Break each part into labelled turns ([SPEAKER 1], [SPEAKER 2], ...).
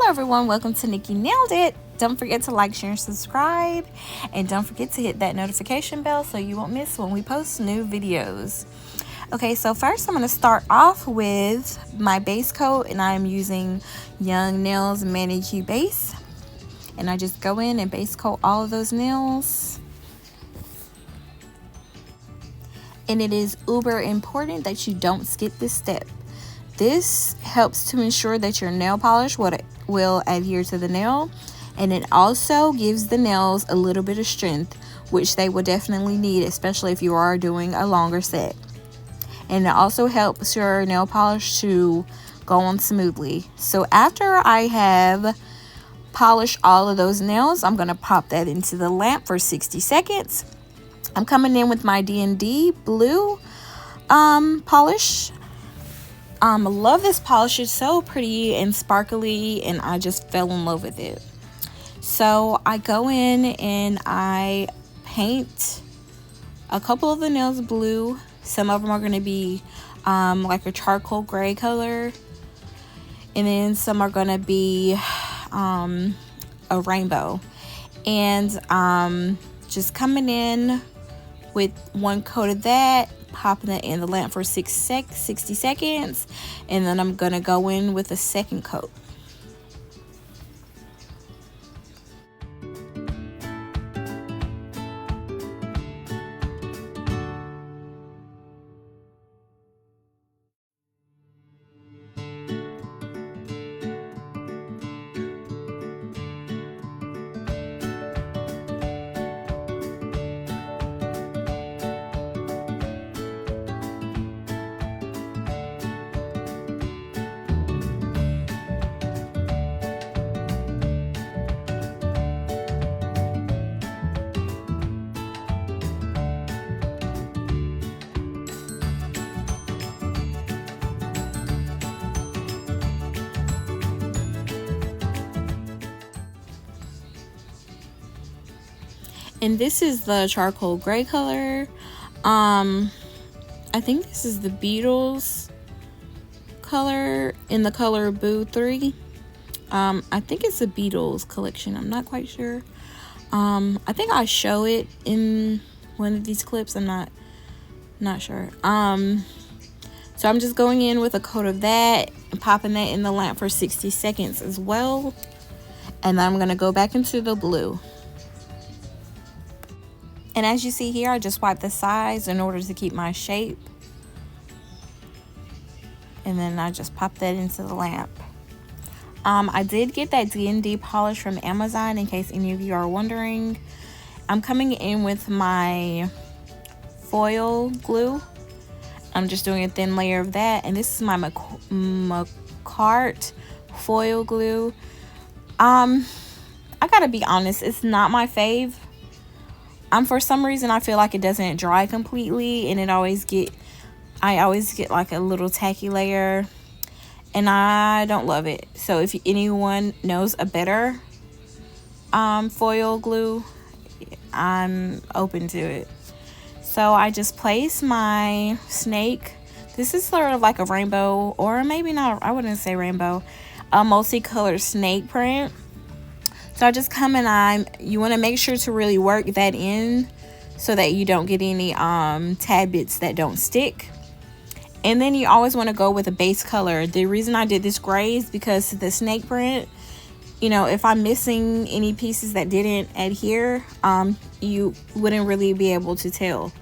[SPEAKER 1] Hello everyone, welcome to Nikki Nailed It. Don't forget to like, share, and subscribe, and don't forget to hit that notification bell so you won't miss when we post new videos. Okay, so first I'm going to start off with my base coat, and I'm using Young Nails Manicure Base, and I just go in and base coat all of those nails. And it is uber important that you don't skip this step. This helps to ensure that your nail polish will adhere to the nail, and it also gives the nails a little bit of strength, which they will definitely need, especially if you are doing a longer set. And it also helps your nail polish to go on smoothly. So after I have polished all of those nails, I'm going to pop that into the lamp for 60 seconds. I'm coming in with my D&D blue polish. I love this polish. It's so pretty and sparkly, and I just fell in love with it. So I go in and I paint a couple of the nails blue. Some of them are going to be like a charcoal gray color, and then some are going to be a rainbow. And just coming in with one coat of that, popping it in the lamp for 60 seconds, and then I'm gonna go in with a second coat. And this is the charcoal gray color. I think this is the Beatles color in the color Boo 3. I think it's a Beatles collection. I'm not quite sure. I think I show it in one of these clips. I'm not sure. So I'm just going in with a coat of that and popping that in the lamp for 60 seconds as well. And then I'm going to go back into the blue. And as you see here, I just wipe the sides in order to keep my shape. And then I just pop that into the lamp. I did get that D&D polish from Amazon, in case any of you are wondering. I'm coming in with my foil glue. I'm just doing a thin layer of that. And this is my Macart foil glue. I gotta be honest, it's not my fave. For some reason I feel like it doesn't dry completely, and I always get like a little tacky layer, and I don't love it. So if anyone knows a better foil glue, I'm open to it. So I just place my snake. This is sort of like a rainbow, or maybe not, I wouldn't say rainbow, a multicolored snake print. So I just come and you want to make sure to really work that in so that you don't get any tad bits that don't stick. And then you always want to go with a base color. The reason I did this gray is because the snake print, you know, if I'm missing any pieces that didn't adhere, you wouldn't really be able to tell.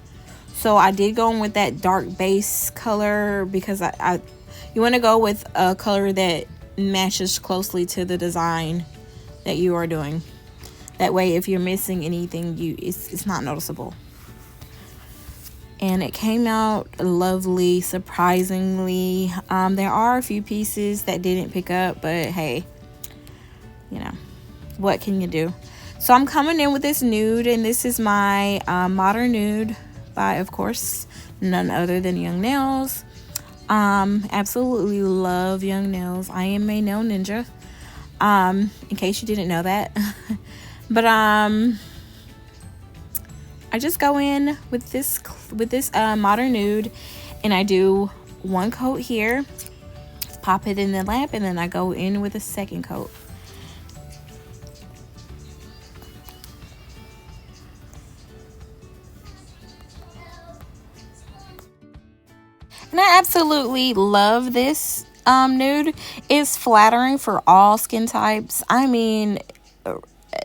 [SPEAKER 1] So I did go in with that dark base color because you want to go with a color that matches closely to the design that you are doing. That way if you're missing anything, it's not noticeable. And it came out lovely, surprisingly. There are a few pieces that didn't pick up, but hey, you know, what can you do? So I'm coming in with this nude, and this is my Modern Nude by, of course, none other than Young Nails. Absolutely love Young Nails. I am a nail ninja, in case you didn't know that. But I just go in with this Modern Nude, and I do one coat here, pop it in the lamp, and then I go in with a second coat. And I absolutely love this nude. It's flattering for all skin types. I mean,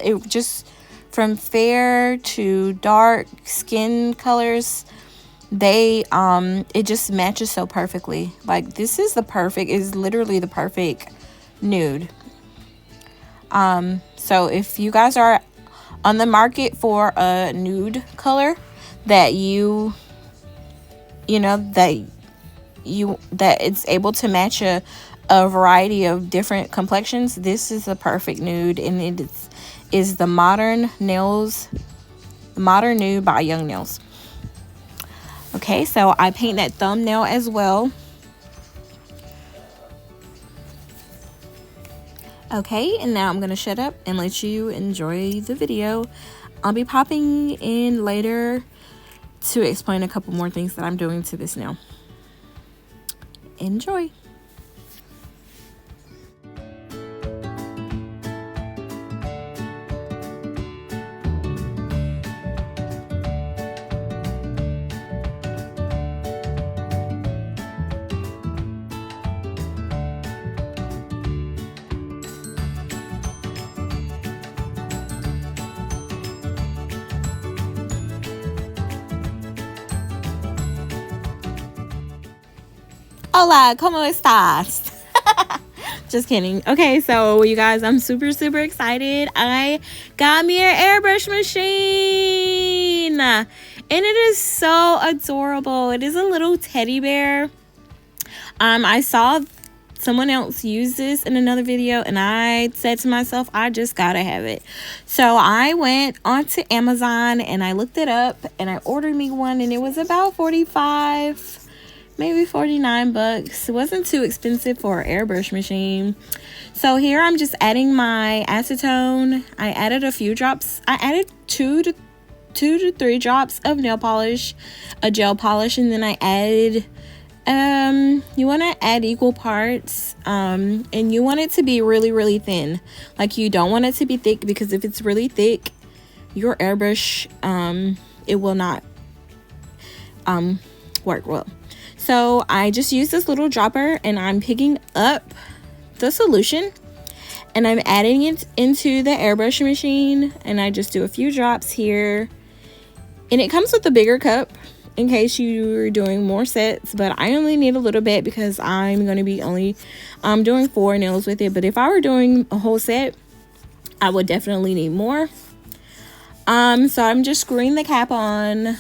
[SPEAKER 1] it just from fair to dark skin colors, they it just matches so perfectly. Like, this is literally the perfect nude. So if you guys are on the market for a nude color that that it's able to match a variety of different complexions, this is the perfect nude. And it is the Modern Nude by Young Nails. Okay, so I paint that thumbnail as well. Okay, and now I'm gonna shut up and let you enjoy the video. I'll be popping in later to explain a couple more things that I'm doing to this nail. Enjoy. Hola, ¿cómo estás? Just kidding. Okay, so you guys, I'm super excited. I got me an airbrush machine, and it is so adorable. It is a little teddy bear. I saw someone else use this in another video, and I said to myself, I just gotta have it. So I went onto Amazon and I looked it up and I ordered me one, and it was about 45, maybe 49 bucks. It wasn't too expensive for an airbrush machine. So here I'm just adding my acetone. I added a few drops. I added two to three drops of nail polish, a gel polish, and then I added you want to add equal parts, and you want it to be really thin. Like, you don't want it to be thick, because if it's really thick, your airbrush it will not work well. So I just use this little dropper, and I'm picking up the solution and I'm adding it into the airbrush machine, and I just do a few drops here. And it comes with a bigger cup in case you're doing more sets, but I only need a little bit because I'm going to be only doing 4 nails with it. But if I were doing a whole set, I would definitely need more. So I'm just screwing the cap on.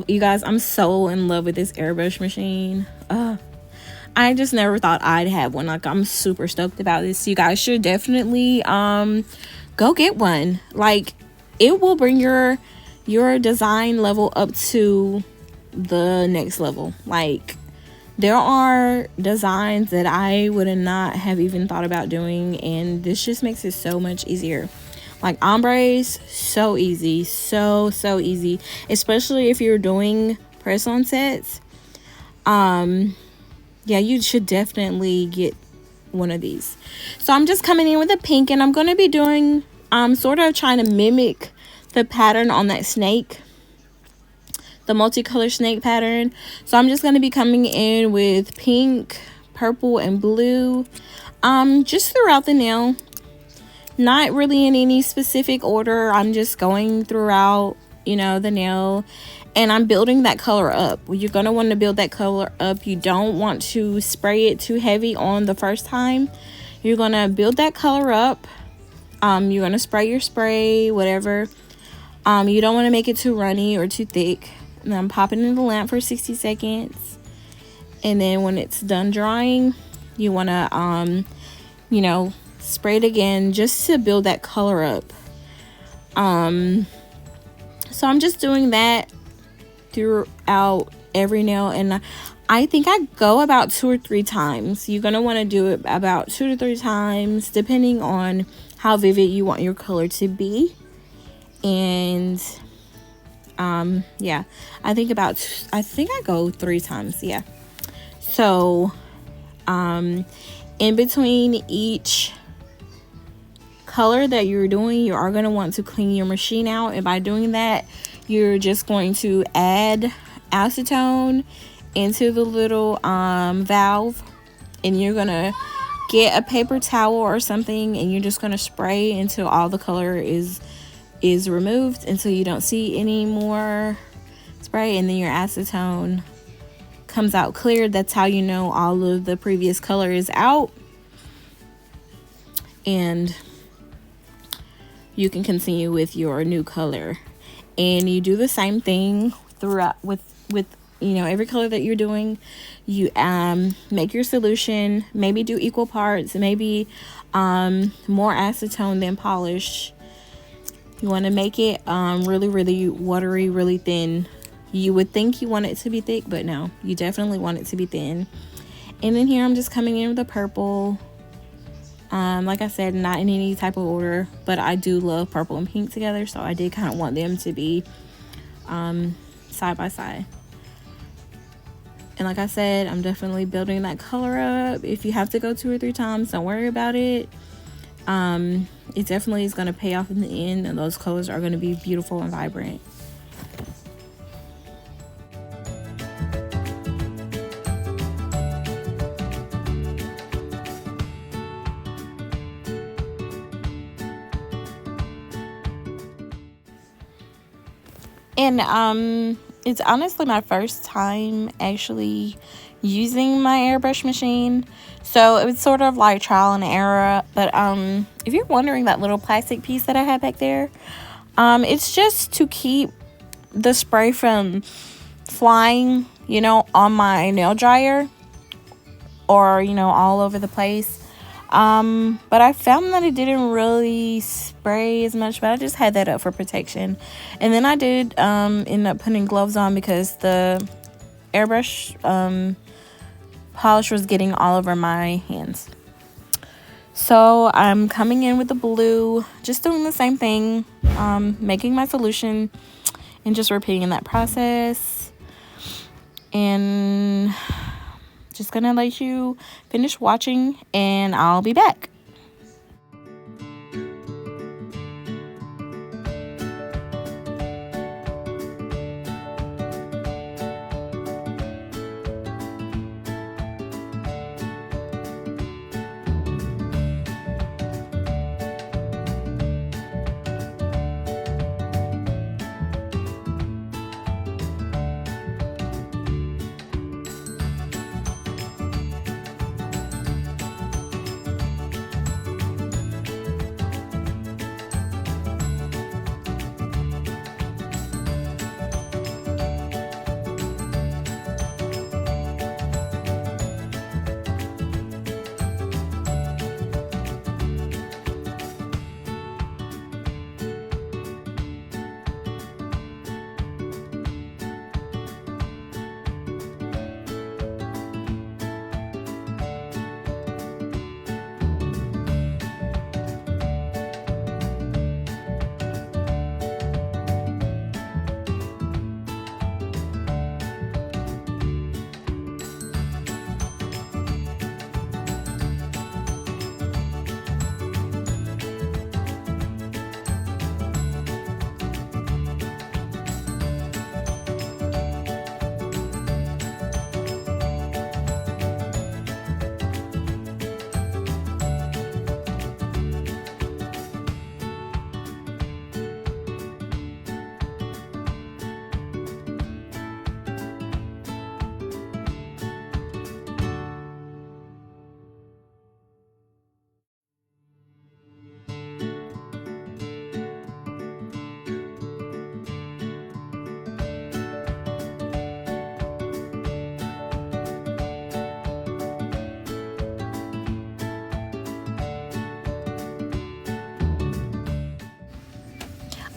[SPEAKER 1] You guys, I'm so in love with this airbrush machine. I just never thought I'd have one. Like, I'm super stoked about this. You guys should definitely go get one. Like, it will bring your design level up to the next level. Like, there are designs that I would not have even thought about doing, and this just makes it so much easier. Like, ombres, so easy, so easy, especially if you're doing press on sets. Yeah, you should definitely get one of these. So I'm just coming in with a pink, and I'm going to be doing sort of trying to mimic the pattern on that snake, the multicolor snake pattern. So I'm just going to be coming in with pink, purple, and blue just throughout the nail. Not really in any specific order. I'm just going throughout, the nail, and I'm building that color up. You're going to want to build that color up. You don't want to spray it too heavy on the first time. You're going to build that color up. You're going to spray your spray, whatever. You don't want to make it too runny or too thick. And I'm popping in the lamp for 60 seconds. And then when it's done drying, you want to, spray it again just to build that color up. So I'm just doing that throughout every nail, and I think I go about 2 or 3 times. You're going to want to do it about 2 to 3 times, depending on how vivid you want your color to be. And yeah, I think I go 3 times. Yeah. So in between each color that you're doing, you are going to want to clean your machine out, and by doing that, you're just going to add acetone into the little valve, and you're gonna get a paper towel or something, and you're just gonna spray until all the color is removed, until you don't see any more spray, and then your acetone comes out clear. That's how you know all of the previous color is out, and you can continue with your new color. And you do the same thing throughout with every color that you're doing. You make your solution, maybe do equal parts, maybe more acetone than polish. You want to make it really, really watery, really thin. You would think you want it to be thick, but no, you definitely want it to be thin. And then here I'm just coming in with a purple. Like I said, not in any type of order, but I do love purple and pink together, so I did kind of want them to be side by side. And like I said, I'm definitely building that color up. If you have to go 2 or 3 times, don't worry about it. It definitely is going to pay off in the end, and those colors are going to be beautiful and vibrant. And it's honestly my first time actually using my airbrush machine, so it was sort of like trial and error. But if you're wondering, that little plastic piece that I have back there, it's just to keep the spray from flying, on my nail dryer, or all over the place. But I found that it didn't really spray as much, but I just had that up for protection. And then I did end up putting gloves on, because the airbrush polish was getting all over my hands. So I'm coming in with the blue, just doing the same thing, making my solution and just repeating that process. And just gonna let you finish watching, and I'll be back.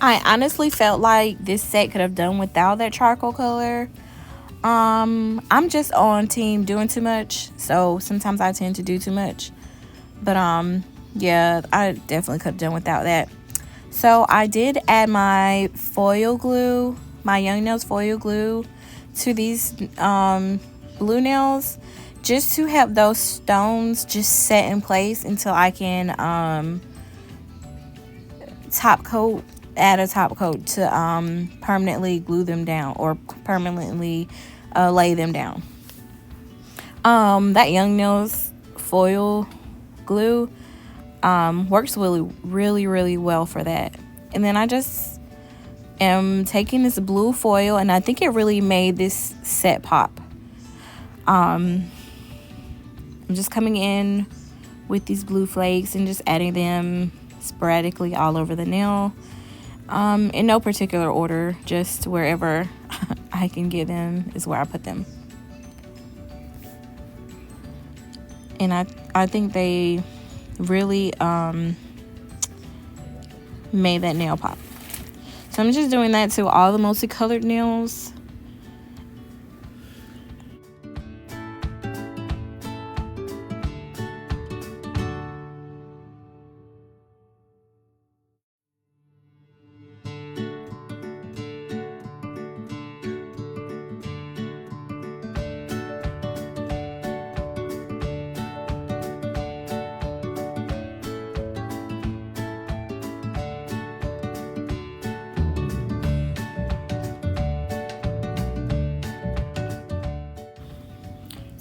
[SPEAKER 1] I honestly felt like this set could have done without that charcoal color. I'm just on team doing too much, so sometimes I tend to do too much. But yeah, I definitely could have done without that. So I did add my foil glue, my Young Nails foil glue, to these blue nails, just to have those stones just set in place until I can top coat add a top coat to permanently glue them down or permanently lay them down. That Young Nails foil glue works really well for that. And then I just am taking this blue foil, and I think it really made this set pop. I'm just coming in with these blue flakes and just adding them sporadically all over the nail, in no particular order, just wherever I can get them is where I put them. And I think they really made that nail pop. So I'm just doing that to all the multicolored nails.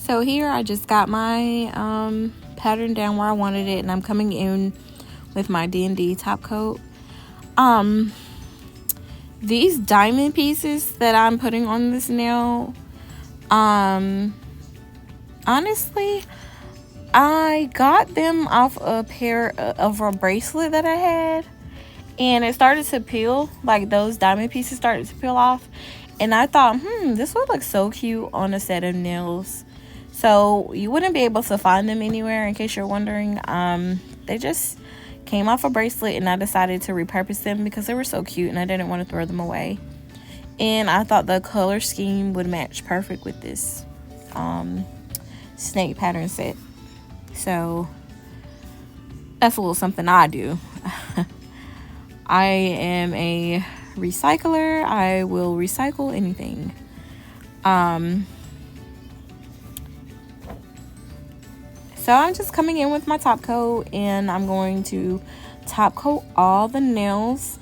[SPEAKER 1] So here I just got my pattern down where I wanted it, and I'm coming in with my D&D top coat. These diamond pieces that I'm putting on this nail, honestly, I got them off a pair of a bracelet that I had, and it started to peel. Like, those diamond pieces started to peel off, and I thought, this would look so cute on a set of nails. So you wouldn't be able to find them anywhere, in case you're wondering. They just came off a bracelet, and I decided to repurpose them because they were so cute and I didn't want to throw them away. And I thought the color scheme would match perfect with this snake pattern set. So that's a little something I do. I am a recycler. I will recycle anything. So I'm just coming in with my top coat, and I'm going to top coat all the nails,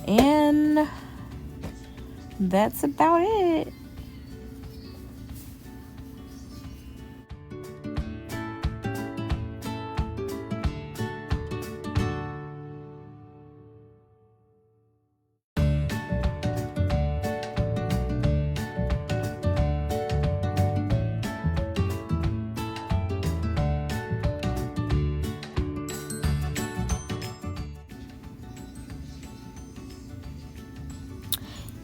[SPEAKER 1] and that's about it.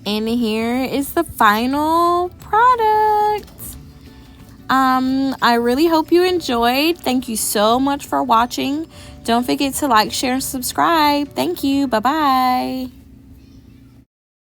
[SPEAKER 1] And here is the final product. I really hope you enjoyed. Thank you so much for watching. Don't forget to like, share, and subscribe. Thank you. Bye-bye.